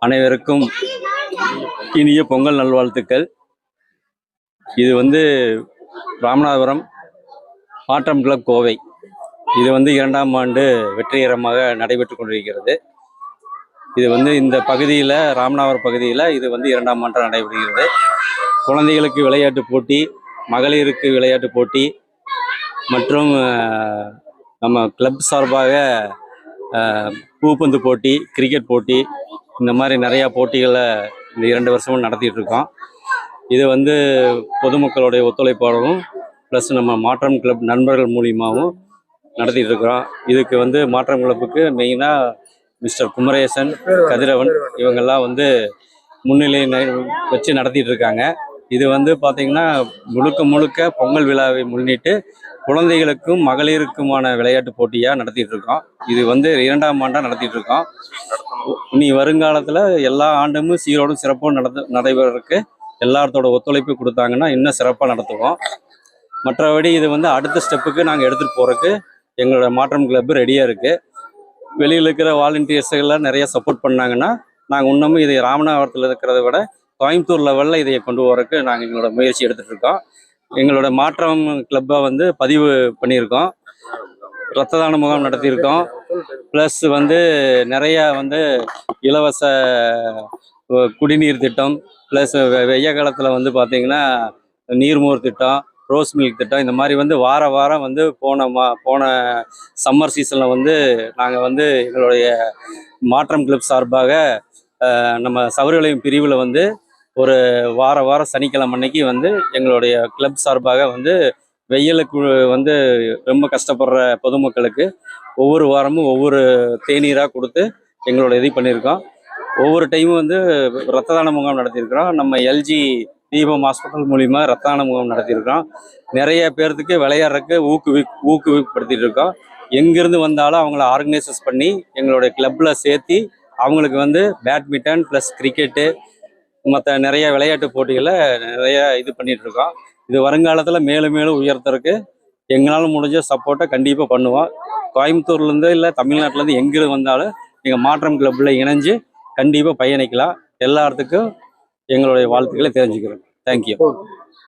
அனைவருக்கும் இனிய பொங்கல் நல்வாழ்த்துக்கள். இது ராமநாதபுரம் மாற்றம் கிளப் கோவை. இது 2ஆம் ஆண்டு வெற்றிகரமாக நடைபெற்று கொண்டிருக்கிறது. இது இந்த பகுதியில், ராமநாதபுரம் பகுதியில் இது 2ஆம் ஆண்டு நடைபெறுகிறது. குழந்தைகளுக்கு விளையாட்டு போட்டி, மகளிருக்கு விளையாட்டு போட்டி மற்றும் நம்ம கிளப் சார்பாக பூப்பந்து போட்டி, கிரிக்கெட் போட்டி, இந்த மாதிரி நிறையா போட்டிகளை இந்த 2 வருஷமும் நடத்திட்டு இருக்கோம். இது பொதுமக்களுடைய ஒத்துழைப்பாளரும் ப்ளஸ் நம்ம மாற்றம் கிளப் நண்பர்கள் மூலியமாகவும் நடத்திட்டு இருக்கிறோம். இதுக்கு மாற்றம் கிளப்புக்கு மெயினாக மிஸ்டர் குமரேசன், கதிரவன் இவங்கெல்லாம் முன்னிலை வச்சு நடத்திட்டு இருக்காங்க. இது பார்த்திங்கன்னா முழுக்க பொங்கல் விழாவை முன்னிட்டு குழந்தைகளுக்கும் மகளிருக்குமான விளையாட்டு போட்டியாக நடத்திட்டு இருக்கோம். இது 2ஆம் ஆண்டாக நடத்திட்டு இருக்கோம். இனி வருங்காலத்தில் எல்லா ஆண்டுமே சீரோடும் சிறப்பும் நடைபெறதுக்கு எல்லாத்தோட ஒத்துழைப்பு கொடுத்தாங்கன்னா இன்னும் சிறப்பாக நடத்துவோம். மற்றபடி இது அடுத்த ஸ்டெப்புக்கு நாங்கள் எடுத்துகிட்டு போகிறதுக்கு எங்களோட மாற்றம் கிளப்பு ரெடியாக இருக்குது. வெளியில் இருக்கிற வாலண்டியர்ஸ்கெல்லாம் நிறைய சப்போர்ட் பண்ணாங்கன்னா நாங்கள் இன்னமும் இதை ராமநாதபுரத்தில் இருக்கிறத விட கோயம்புத்தூர் லெவலில் இதை கொண்டு போகிறதுக்கு நாங்கள் எங்களோட முயற்சி எடுத்துகிட்டு இருக்கோம். எங்களோட மாற்றம் கிளப்பை பதிவு பண்ணியிருக்கோம். இரத்த தான முகாம் நடத்தியிருக்கோம். ப்ளஸ் நிறைய இலவச குடிநீர் திட்டம், ப்ளஸ் வெய்ய காலத்தில் பார்த்திங்கன்னா நீர்மோர் திட்டம், ரோஸ் மில்க் திட்டம், இந்த மாதிரி வாரம் போன சம்மர் சீசனில் நாங்கள் எங்களுடைய மாற்றம் கிளப் சார்பாக நம்ம சவர்நிலையம் பிரிவில் ஒரு வாரம் சனிக்கிழமை அன்னைக்கு எங்களுடைய கிளப் சார்பாக வெயிலுக்கு ரொம்ப கஷ்டப்படுற பொதுமக்களுக்கு ஒவ்வொரு வாரமும் ஒவ்வொரு தேநீராக கொடுத்து எங்களோட இது பண்ணியிருக்கோம். ஒவ்வொரு டைமும் இரத்த தான முகாம் நடத்தியிருக்கிறோம். நம்ம எல்ஜி தீபம் ஹாஸ்பிட்டல் மூலிமா இரத்த தான முகாம் நடத்தியிருக்கோம். நிறைய பேர்த்துக்கு விளையாடுறதுக்கு ஊக்குவிப்படுத்திட்டு இருக்கோம். எங்கேருந்து வந்தாலும் அவங்கள ஆர்கனைசஸ் பண்ணி எங்களுடைய கிளப்பில் சேர்த்தி அவங்களுக்கு பேட்மிண்டன் ப்ளஸ் கிரிக்கெட்டு மற்ற நிறைய விளையாட்டு போட்டிகளை நிறைய இது பண்ணிட்டு இருக்கோம். இது வருங்காலத்தில் மேலும் உயர்த்துறதுக்கு எங்களால் முடிஞ்ச சப்போர்ட்டை கண்டிப்பாக பண்ணுவோம். கோயம்புத்தூர்லேருந்து இல்லை தமிழ்நாட்டிலேருந்து எங்கிருந்து வந்தாலும் எங்கள் மாற்றம் கிளப்பில் இணைஞ்சு கண்டிப்பாக பயணிக்கலாம். எல்லாத்துக்கும் எங்களுடைய வாழ்த்துக்களை தெரிஞ்சுக்கிறோம். தேங்க்யூ.